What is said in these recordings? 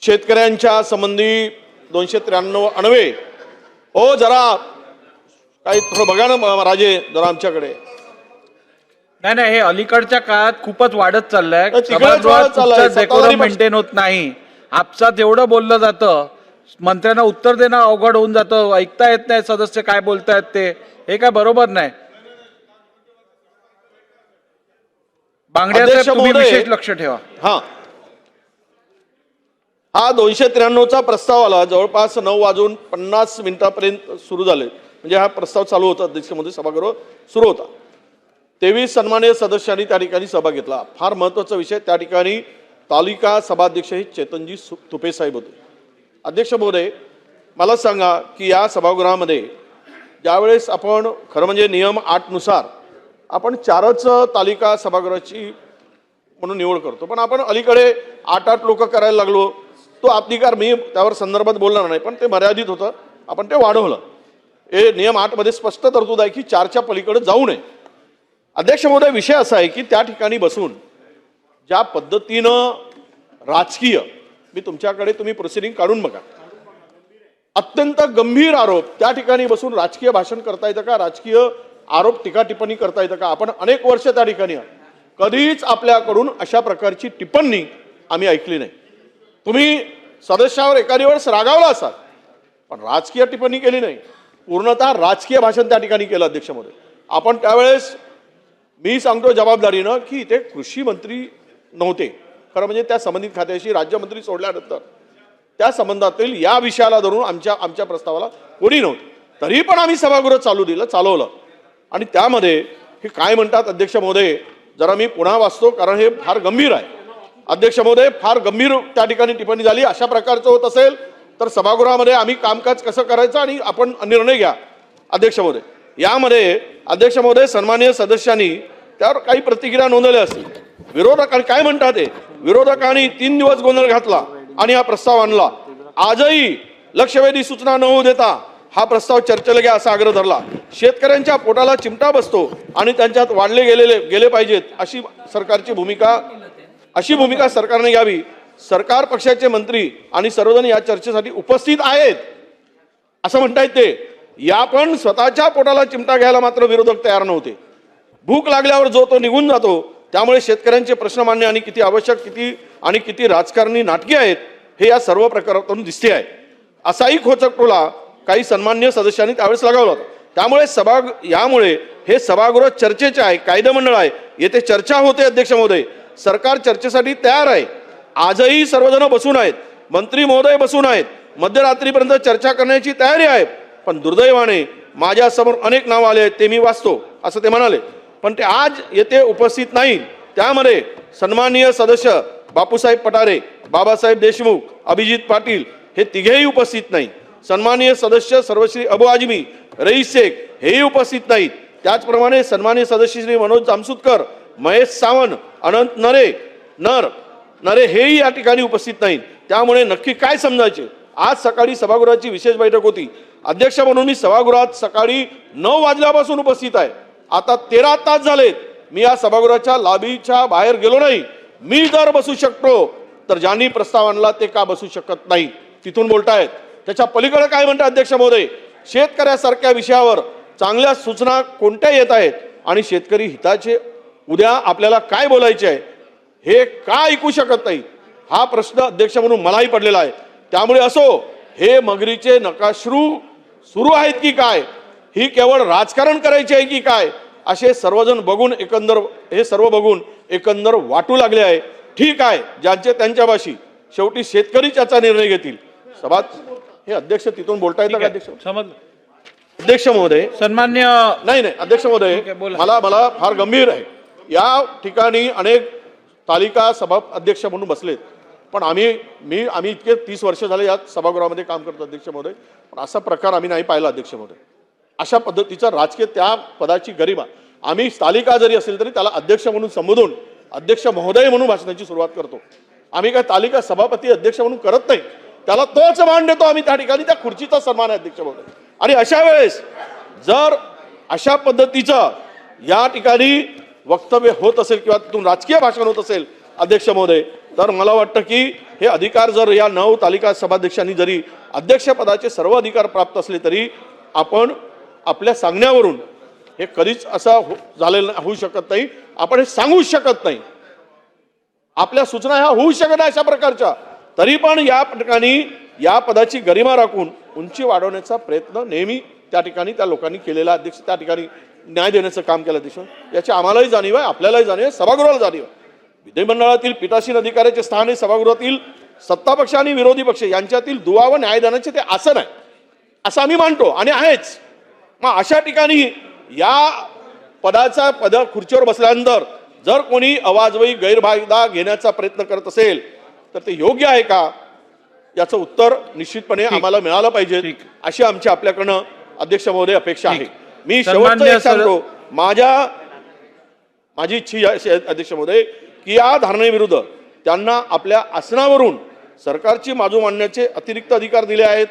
शेतकऱ्यांच्या संबंधी 293 अणवे हो जरा काही थोडं बघा ना राजे जरा आमच्याकडे. नाही हे अलीकडच्या काळात खूपच वाढत चाललंय. तिकडेच वाढत चाललंय. डेकोरम मेंटेन होत नाही. आपसात एवढं बोललं जातं, मंत्र्यांना उत्तर देणं अवघड होऊन जातं, ऐकता येत नाही सदस्य काय बोलतायत ते. हे काय बरोबर नाही. बांगड्या साहेब, तुम्ही विशेष लक्ष ठेवा. हा 293चा प्रस्ताव आला जवळपास 9:50 सुरू झाले. म्हणजे हा प्रस्ताव चालू होता अध्यक्षमध्ये सभागृह सुरू होता. 23 सन्माननीय सदस्यांनी त्या ठिकाणी सभा घेतला. फार महत्त्वाचा विषय त्या ठिकाणी तालिका सभाध्यक्ष हे चेतनजी तुपे साहेब होते. अध्यक्ष महोदय मला सांगा की या सभागृहामध्ये ज्यावेळेस आपण खरं म्हणजे नियम 8 नुसार आपण 4च तालिका सभागृहाची म्हणून निवड करतो, पण आपण अलीकडे 8 लोक करायला लागलो. तो अधिकार मी त्यावर संदर्भात बोलणार नाही, पण ते मर्यादित होतं, आपण ते वाढवलं. हे नियम 8 मध्ये स्पष्ट तरतूद आहे की 4च्या पलीकडे जाऊ नये. अध्यक्ष महोदय विषय असा आहे की त्या ठिकाणी बसून ज्या पद्धतीनं राजकीय मी तुमच्याकडे तुम्ही प्रोसिडिंग काढून बघा, अत्यंत गंभीर आरोप त्या ठिकाणी बसून राजकीय भाषण करता येतं का? राजकीय आरोप टीका टिप्पणी करता येतं का? आपण अनेक वर्ष त्या ठिकाणी कधीच आपल्याकडून अशा प्रकारची टिप्पणी आम्ही ऐकली नाही. तुम्ही सदस्यावर एखादी वेळेस रागावला असाल, पण राजकीय टिप्पणी केली नाही. पूर्णतः राजकीय भाषण त्या ठिकाणी केलं अध्यक्ष महोदय. आपण त्यावेळेस मी सांगतो जबाबदारीनं की इथे कृषी मंत्री नव्हते. खरं म्हणजे त्या संबंधित खात्याशी राज्यमंत्री सोडल्यानंतर त्या संबंधातील या विषयाला धरून आमच्या प्रस्तावाला कोणी नव्हतं. तरी पण आम्ही सभागृह चालवलं आणि त्यामध्ये हे काय म्हणतात अध्यक्ष महोदय, जरा मी पुन्हा वाचतो कारण हे फार गंभीर आहे. अध्यक्ष महोदय फार गंभीर त्या ठिकाणी टिप्पणी झाली. अशा प्रकारचं होत असेल तर सभागृहामध्ये आम्ही कामकाज कसं करायचं आणि आपण निर्णय घ्या. अध्यक्ष महोदय यामध्ये अध्यक्ष महोदय सन्माननीय सदस्यांनी त्यावर काही प्रतिक्रिया नोंदवल्या असतील. विरोधकांनी काय म्हणतात ते, विरोधकांनी 3 दिवस गोंधळ घातला आणि हा प्रस्ताव आणला. आजही लक्षवेधी सूचना न होऊ देता हा प्रस्ताव चर्चेला घ्या असा आग्रह धरला. शेतकऱ्यांच्या पोटाला चिमटा बसतो आणि त्यांच्यात वाढले गेले पाहिजेत अशी भूमिका सरकारने घ्यावी. सरकार पक्षाचे मंत्री आणि सर्वजण या चर्चेसाठी उपस्थित आहेत असं म्हणतायत ते. या पण स्वतःच्या पोटाला चिमटा घ्यायला मात्र विरोधक तयार नव्हते. भूक लागल्यावर जो तो निघून जातो. त्यामुळे शेतकऱ्यांचे प्रश्न मांडणे आणि किती आवश्यक किती राजकारणी नाटकी आहेत हे या सर्व प्रकारातून दिसते आहे. असाही खोचकटोला काही सन्माननीय सदस्यांनी त्यावेळेस लगावला होता. त्यामुळे यामुळे हे सभागृह चर्चेचे आहे, कायदेमंडळ आहे, येथे चर्चा होते. अध्यक्ष महोदय सरकार चर्चेसाठी तयार आहे. आजही सर्वजण बसून आहेत, मंत्री महोदय बसून आहेत, मध्यरात्रीपर्यंत चर्चा करण्याची तयारी आहे. पण दुर्दैवाने माझ्यासमोर अनेक नाव आले आहेत, ते मी वाचतो असं ते म्हणाले, पण ते आज येथे उपस्थित नाही. त्यामध्ये सन्माननीय सदस्य बापूसाहेब पठारे, बाबासाहेब देशमुख, अभिजित पाटील हे तिघेही उपस्थित नाही. सन्माननीय सदस्य सर्वश्री अबू आजमी, रईस शेख हेही उपस्थित नाहीत. त्याचप्रमाणे सन्माननीय सदस्य श्री मनोज जामसुदकर, महेश सावंत, अनंत नरे हेही या ठिकाणी उपस्थित नाहीत. त्यामुळे नक्की काय समजायचे. आज सकाळी सभागृहाची विशेष बैठक होती. अध्यक्ष म्हणून मी सभागृहात सकाळी 9 वाजल्यापासून उपस्थित आहे. आता 13 तास झालेत. मी या सभागृहाच्या लॉबीच्या बाहेर गेलो नाही. मी जर बसू शकतो तर ज्यांनी प्रस्ताव आणला ते का बसू शकत नाही, तिथून बोलतायत. त्याच्या पलीकडे काय म्हणतात अध्यक्ष महोदय, शेतकऱ्यासारख्या विषयावर चांगल्या सूचना कोणत्या येत आहेत आणि शेतकरी हिताचे उद्या आपल्याला काय बोलायचे आहे हे का ऐकू शकत नाही, हा प्रश्न अध्यक्ष म्हणून मलाही पडलेला आहे. त्यामुळे असो हे मगरीचे नकाश्रू सुरू आहेत की काय, ही केवळ राजकारण करायचे आहे की काय, असे सर्वजण बघून एकंदर वाटू लागले आहे. ठीक आहे, ज्यांचे त्यांच्या भाषी, शेवटी शेतकरीच याचा निर्णय घेतील. सभा हे अध्यक्ष तिथून बोलता येतं का अध्यक्ष? समजलं अध्यक्ष महोदय सन्मान्य नाही अध्यक्ष महोदय मला फार गंभीर आहे. या ठिकाणी अनेक तालिका सभा अध्यक्ष म्हणून बसलेत, पण आम्ही इतके 30 वर्ष झाले या सभागृहामध्ये काम करतो अध्यक्ष महोदय, पण असा प्रकार आम्ही नाही पाहिला अध्यक्ष महोदय. अशा पद्धतीचा राजकीय त्या पदाची गरिमा, आम्ही तालिका जरी असेल तरी त्याला अध्यक्ष म्हणून संबोधून अध्यक्ष महोदय म्हणून भाषणाची सुरुवात करतो. आम्ही काय तालिका सभापती अध्यक्ष म्हणून करत नाही. त्याला तोच मान देतो आम्ही त्या ठिकाणी, त्या खुर्चीचा सन्मान आहे अध्यक्ष महोदय. आणि अशा वेळेस जर अशा पद्धतीचं या ठिकाणी वक्तव्य होत असेल किंवा तिथून राजकीय भाषण होत असेल अध्यक्ष महोदय, तर मला वाटतं की हे अधिकार जर या 9 तालिका सभाध्यक्षांनी जरी अध्यक्षपदाचे सर्व अधिकार प्राप्त असले तरी आपण आपल्या सांगण्यावरून हे कधीच असं झालेलं होऊ शकत नाही. आपण हे सांगूच शकत नाही. आपल्या सूचना ह्या होऊ शकत नाही अशा प्रकारच्या. तरी पण या ठिकाणी या पदाची गरिमा राखून उंची वाढवण्याचा प्रयत्न नेहमी त्या ठिकाणी त्या लोकांनी केलेला, अध्यक्ष त्या ठिकाणी न्याय देण्याचं काम केलं अध्यक्ष, याची आम्हालाही जाणीव आहे, आपल्यालाही जाणीव आहे, सभागृहाला जाणीव आहे. विधिमंडळातील पीठासीन अधिकाऱ्याचे स्थान हे सभागृहातील सत्तापक्ष आणि विरोधी पक्ष यांच्यातील दुवा व न्यायदानाचे ते आसन आहे असं आम्ही मानतो आणि आहेच. मग अशा ठिकाणी या पद खुर्चीवर बसल्यानंतर जर कोणी अवाजवी गैरफायदा घेण्याचा प्रयत्न करत असेल तर ते योग्य आहे का, याचं उत्तर निश्चितपणे आम्हाला मिळालं पाहिजे अशी आमची आपल्याकडनं अध्यक्ष महोदय अपेक्षा आहे. मी शेवटचं एक सांगतो, माझी इच्छा अध्यक्ष महोदय की या धारणेविरुद्ध त्यांना आपल्या आसनावरून सरकारची बाजू मांडण्याचे अतिरिक्त अधिकार दिले आहेत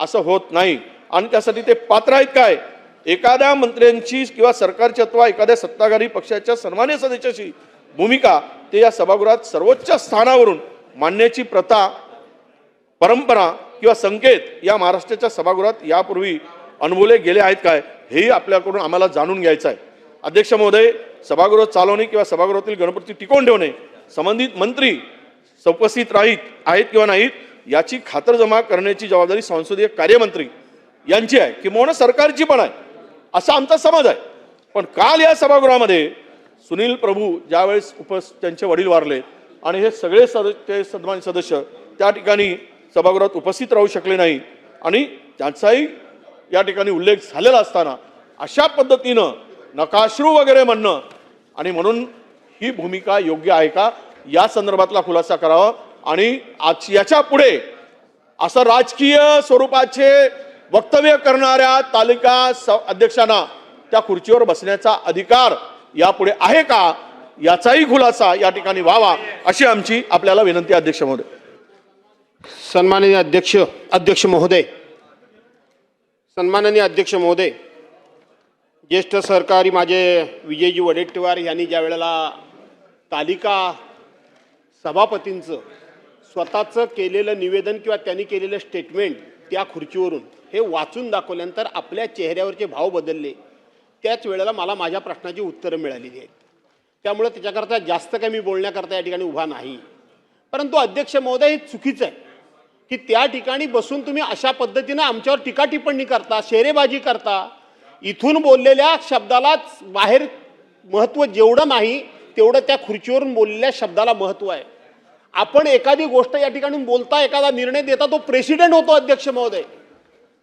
असं होत नाही आणि त्यासाठी ते पात्र आहेत काय. एखाद्या मंत्र्यांची किंवा सरकारची अथवा एखाद्या सत्ताधारी पक्षाच्या सन्मान्य सदस्याची भूमिका ते या सभागृहात सर्वोच्च स्थानावरून मांडण्याची प्रथा, परंपरा किंवा संकेत या महाराष्ट्राच्या सभागृहात यापूर्वी अनुभवले गेले आहेत काय, हेही आपल्याकडून आम्हाला जाणून घ्यायचं आहे. अध्यक्ष महोदय, सभागृह चालवणे किंवा सभागृहातील गणपती टिकवून ठेवणे संबंधित मंत्री उपस्थित आहेत किंवा नाहीत याची खातरजमा करण्याची जबाबदारी संसदीय कार्यमंत्री यांची आहे किंवा सरकारची पण आहे असा आमचा समज आहे. पण काल या सभागृहामध्ये सुनील प्रभू ज्यावेळेस त्यांचे वडील वारले आणि हे सगळे सन्मानित सदस्य त्या ठिकाणी सभागृहात उपस्थित राहू शकले नाही आणि त्यांचाही या ठिकाणी उल्लेख झालेला असताना अशा पद्धतीनं नकाश्रू वगैरे म्हणणं आणि म्हणून ही भूमिका योग्य आहे का या संदर्भातला खुलासा करावा आणि याच्या पुढे असं राजकीय स्वरूपाचे वक्तव्य करणाऱ्या तालिका अध्यक्षांना त्या खुर्चीवर बसण्याचा अधिकार यापुढे आहे का याचाही खुलासा या ठिकाणी व्हावा अशी आमची आपल्याला विनंती. अध्यक्ष महोदय. सन्माननीय अध्यक्ष महोदय, सन्माननीय अध्यक्ष महोदय, ज्येष्ठ सहकारी माझे विजयजी वडेट्टीवार यांनी ज्या वेळेला तालिका सभापतींचं स्वतःचं केलेलं निवेदन किंवा त्यांनी केलेलं स्टेटमेंट त्या खुर्चीवरून हे वाचून दाखवल्यानंतर आपल्या चेहऱ्यावरचे भाव बदलले. त्याच वेळेला मला माझ्या प्रश्नाची उत्तरं मिळालेली आहेत. त्यामुळे त्याच्याकरता जास्त काही मी बोलण्याकरता या ठिकाणी उभा नाही. परंतु अध्यक्ष महोदय, हे चुकीचं आहे की त्या ठिकाणी बसून तुम्ही अशा पद्धतीनं आमच्यावर टीका टिप्पणी करता, शेरेबाजी करता. इथून बोललेल्या शब्दालाच बाहेर महत्त्व जेवढं नाही तेवढं त्या खुर्चीवरून बोललेल्या शब्दाला महत्त्व आहे. आपण एखादी गोष्ट या ठिकाणी बोलता, एखादा निर्णय देता, तो प्रेसिडेंट होतो अध्यक्ष महोदय.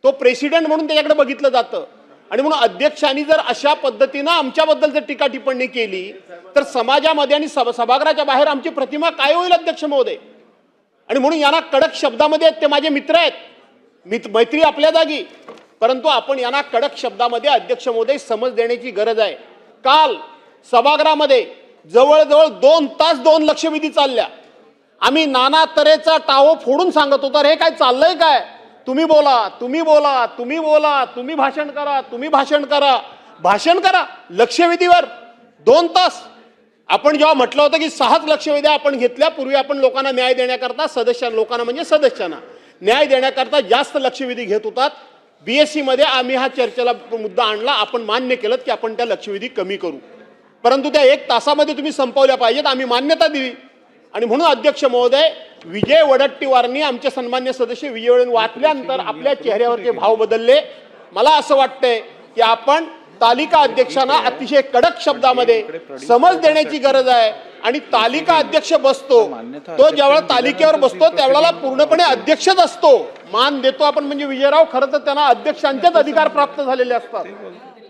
तो प्रेसिडेंट म्हणून त्याच्याकडे बघितलं जातं आणि म्हणून अध्यक्षांनी जर अशा पद्धतीनं आमच्याबद्दल जर टीका टिप्पणी केली तर समाजामध्ये आणि सभागृहाच्या बाहेर आमची प्रतिमा काय होईल अध्यक्ष महोदय. आणि म्हणून यांना कडक शब्दामध्ये ते माझे मित्र आहेत, मैत्री आपल्या जागी, परंतु आपण यांना कडक शब्दामध्ये अध्यक्ष महोदय समज देण्याची गरज आहे. काल सभागृहामध्ये जवळजवळ 2 तास 2 लक्षवेधी चालल्या. आम्ही नाना तऱ्हेचा टावो फोडून सांगत होतो, हे काय चाललंय काय, तुम्ही बोला, तुम्ही बोला, तुम्ही बोला, तुम्ही भाषण करा, तुम्ही भाषण करा, भाषण करा. लक्षवेधीवर 2 तास. आपण जेव्हा म्हटलं होतं की 6च लक्षवेधी आपण घेतल्या, पूर्वी आपण लोकांना न्याय देण्याकरता लोकांना म्हणजे सदस्यांना न्याय देण्याकरता जास्त लक्षवेधी घेत होतात. BSc मध्ये आम्ही हा चर्चेला मुद्दा आणला. आपण मान्य केलं की आपण त्या लक्षवेधी कमी करू, परंतु त्या 1 तासामध्ये तुम्ही संपवल्या पाहिजेत, आम्ही मान्यता दिली. आणि म्हणून अध्यक्ष महोदय, विजय वडेट्टीवारांनी आमचे सन्मान्य सदस्य विजय वडेट्टीवार वाचल्यानंतर आपल्या चेहऱ्यावरचे भाव बदलले. मला असं वाटतंय की आपण तालिका अध्यक्षांना अतिशय कडक शब्दामध्ये समज देण्याची गरज आहे. आणि तालिका अध्यक्ष बसतो तो ज्यावेळेला तालिकेवर बसतो त्यावेळेला पूर्णपणे अध्यक्षच असतो. मान देतो आपण म्हणजे विजयराव, खरं तर त्यांना अध्यक्षांचेच अधिकार प्राप्त झालेले असतात,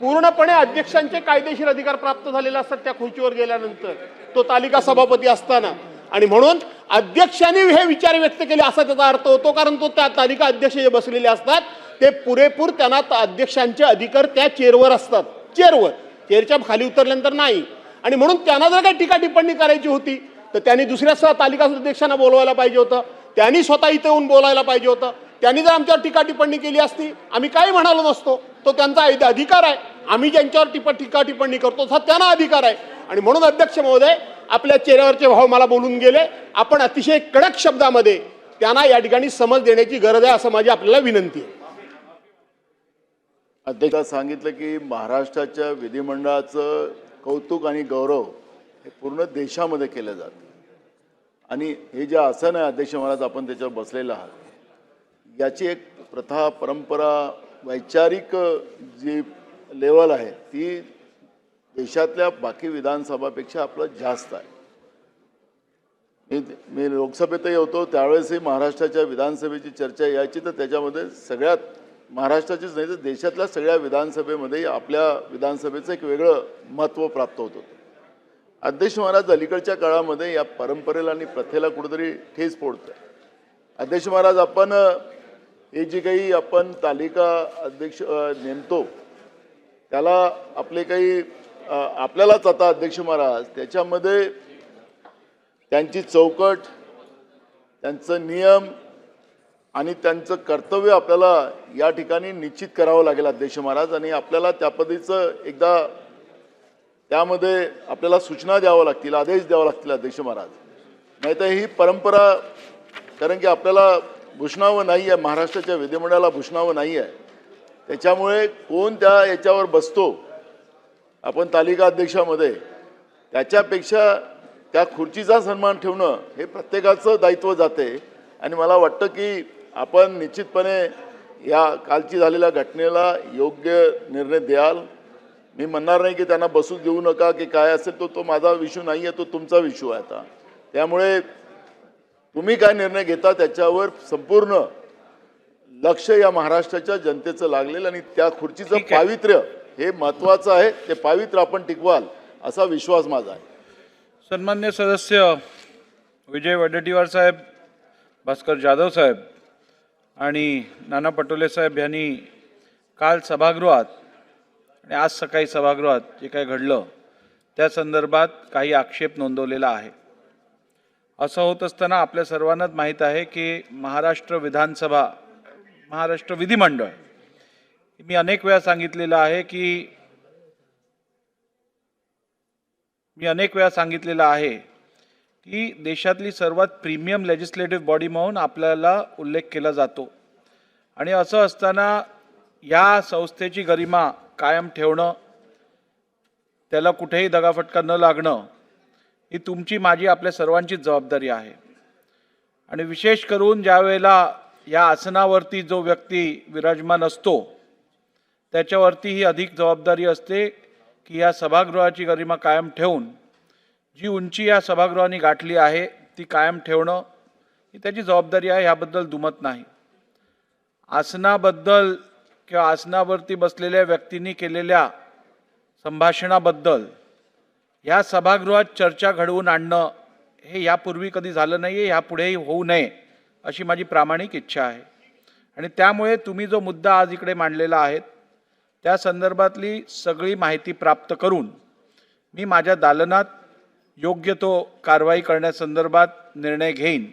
पूर्णपणे अध्यक्षांचे कायदेशीर अधिकार प्राप्त झालेले असतात त्या खुर्चीवर गेल्यानंतर, तो तालिका सभापती असताना. आणि म्हणून अध्यक्षांनी हे विचार व्यक्त केले असा त्याचा अर्थ होतो, कारण तो त्या तालिका अध्यक्ष जे बसलेले असतात ते पुरेपूर त्यांना अध्यक्षांचे अधिकार त्या चेअरवर असतात, चेअरच्या खाली उतरल्यानंतर नाही. आणि म्हणून त्यांना जर काही टीका टिप्पणी करायची होती तर त्यांनी दुसऱ्या तालिका अध्यक्षांना बोलवायला पाहिजे होतं, त्यांनी स्वतः इथे येऊन बोलायला पाहिजे होतं. त्यांनी जर आमच्यावर टीका टिप्पणी केली असती आम्ही काही म्हणालो नसतो. तो त्यांचा अधिकार आहे. आम्ही ज्यांच्यावर टीका टिप्पणी करतो हा त्यांना अधिकार आहे. आणि म्हणून अध्यक्ष महोदय, आपल्या चेहऱ्यावरचे भाव मला बोलून गेले. आपण अतिशय कडक शब्दामध्ये त्यांना या ठिकाणी समज देण्याची गरज आहे असं माझी आपल्याला विनंती आहे. अध्यक्ष सांगितलं की महाराष्ट्राच्या विधिमंडळाचं कौतुक आणि गौरव हे पूर्ण देशामध्ये केलं जातं आणि हे जे आसन आहे अध्यक्ष महाराज आपण त्याच्यावर बसलेलं आहात याची एक प्रथा परंपरा वैचारिक जी लेवल आहे ती देशातल्या बाकी विधानसभापेक्षा आपलं जास्त आहे. मी लोकसभेतही होतो त्यावेळेसही महाराष्ट्राच्या विधानसभेची चर्चा यायची तर त्याच्यामध्ये सगळ्यात महाराष्ट्राचीच नाही तर देशातल्या सगळ्या विधानसभेमध्ये आपल्या विधानसभेचं एक वेगळं महत्त्व प्राप्त होत होतं. अध्यक्ष महाराज अलीकडच्या काळामध्ये या परंपरेला आणि प्रथेला कुठेतरी ठेच पोडतोय. अध्यक्ष महाराज आपण हे जी काही आपण तालिका अध्यक्ष नेमतो त्याला आपले काही आपल्यालाच आता अध्यक्ष महाराज त्याच्यामध्ये त्यांची चौकट त्यांचं नियम आणि त्यांचं कर्तव्य आपल्याला या ठिकाणी निश्चित करावं लागेल अध्यक्ष महाराज आणि आपल्याला त्या पद्धतीचं एकदा त्यामध्ये आपल्याला सूचना द्यावं लागतील आदेश द्यावं लागतील अध्यक्ष महाराज. नाहीतर ही परंपरा कारण की आपल्याला भूषणावं नाही आहे महाराष्ट्राच्या विधिमंडळाला भूषणावं नाही आहे त्याच्यामुळे कोण त्या याच्यावर बसतो आपण तालिका अध्यक्षामध्ये त्याच्यापेक्षा त्या खुर्चीचा सन्मान ठेवणं हे प्रत्येकाचं दायित्व जाते आणि मला वाटतं की आपण निश्चितपणे या कालची झालेल्या घटनेला योग्य निर्णय द्याल. मी म्हणणार नाही की त्यांना बसू देऊ नका की काय असेल तो माझा विषय नाही आहे तो तुमचा विषय आहे आता. त्यामुळे तुम्ही काय निर्णय घेता त्याच्यावर संपूर्ण लक्ष या महाराष्ट्राच्या जनतेचं लागलेलं आणि त्या खुर्चीचं पावित्र्य हे महत्त्वाचं आहे. ते पावित्र्य आपण टिकवाल असा विश्वास माझा आहे. सन्मान्य सदस्य विजय वडेट्टीवार साहेब, भास्कर जाधव साहेब आणि नाना पटोले साहेब यांनी काल सभागृहात आणि आज सकाळी सभागृहात जे काही घडलं त्या संदर्भात काही आक्षेप नोंदवलेला आहे. असं होत असताना आपल्या सर्वांनाच माहीत आहे की महाराष्ट्र विधानसभा महाराष्ट्र विधिमंडळ मी अनेक वेळा सांगितलेलं आहे की देशातली सर्वात प्रीमियम लेजिस्लेटिव्ह बॉडी म्हणून आपल्याला उल्लेख केला जातो आणि असं असताना या संस्थेची गरिमा कायम ठेवणं त्याला कुठेही दगाफटका न लागणं ही तुमची माझी आपल्या सर्वांचीच जबाबदारी आहे. आणि विशेष करून ज्या वेळेला या आसनावरती जो व्यक्ती विराजमान असतो त्याच्यावरती ही अधिक जबाबदारी असते की या सभागृहाची गरिमा कायम ठेवून जी उंची या सभागृहाने गाठली आहे ती कायम ठेवणं ही त्याची जबाबदारी आहे, ह्याबद्दल दुमत नाही. आसनाबद्दल किंवा आसनावरती बसलेल्या व्यक्तींनी केलेल्या संभाषणाबद्दल या सभागृहात चर्चा घडवून आणणं हे यापूर्वी कधी झालं नाही आहे, यापुढेही होऊ नये अशी माझी प्रामाणिक इच्छा आहे. आणि त्यामुळे तुम्ही जो मुद्दा आज इकडे मांडलेला आहे त्या संदर्भातली सगळी माहिती प्राप्त करून मी माझ्या दालनात योग्य तो कारवाई करण्यासंदर्भात निर्णय घेईन.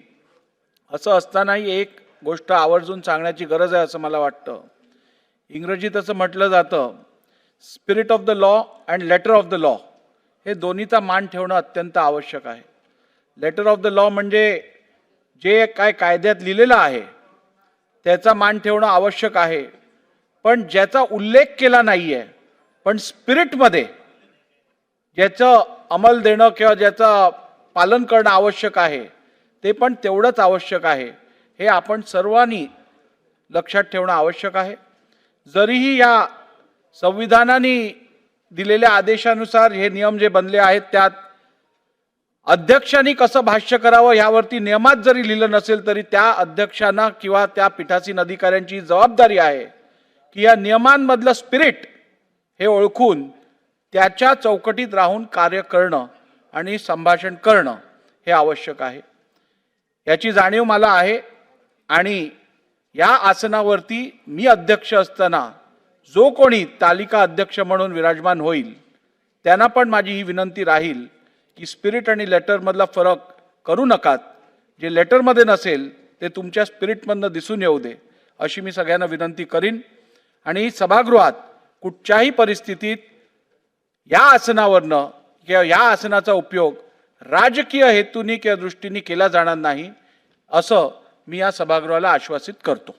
असं असतानाही एक गोष्ट आवर्जून सांगण्याची गरज आहे असं मला वाटतं. इंग्रजीत असं म्हटलं जातं spirit of the law and letter of the law हे दोन्हीचा मान ठेवणं अत्यंत आवश्यक आहे. लेटर ऑफ द लॉ म्हणजे जे काय कायद्यात लिहिलेलं आहे त्याचा मान ठेवणं आवश्यक आहे, पण ज्याचा उल्लेख केला नाही आहे पण स्पिरिटमध्ये ज्याचं अंमल देणं किंवा ज्याचं पालन करणं आवश्यक आहे ते पण तेवढंच आवश्यक आहे हे आपण सर्वांनी लक्षात ठेवणं आवश्यक आहे. जरीही या संविधानाने दिलेल्या आदेशानुसार हे नियम जे बनले आहेत त्यात अध्यक्षांनी कसं भाष्य करावं यावरती नियमात जरी लिहिलं नसेल तरी त्या अध्यक्षांना किंवा त्या पीठासीन अधिकाऱ्यांची जबाबदारी आहे की या नियमांमधलं स्पिरिट हे ओळखून त्याच्या चौकटीत राहून कार्य करणं आणि संभाषण करणं हे आवश्यक आहे. याची जाणीव मला आहे आणि या आसनावरती मी अध्यक्ष असताना जो कोणी तालिका अध्यक्ष म्हणून विराजमान होईल त्यांना पण माझी ही विनंती राहील की स्पिरिट आणि लेटरमधला फरक करू नकात. जे लेटरमध्ये नसेल ते तुमच्या स्पिरिटमधनं दिसून येऊ दे अशी मी सगळ्यांना विनंती करीन. आणि सभागृहात कुठच्याही परिस्थितीत या आसनावरनं किंवा या आसनाचा उपयोग राजकीय हेतूनी किंवा दृष्टीने केला जाणार नाही असं मी या सभागृहाला आश्वासित करतो.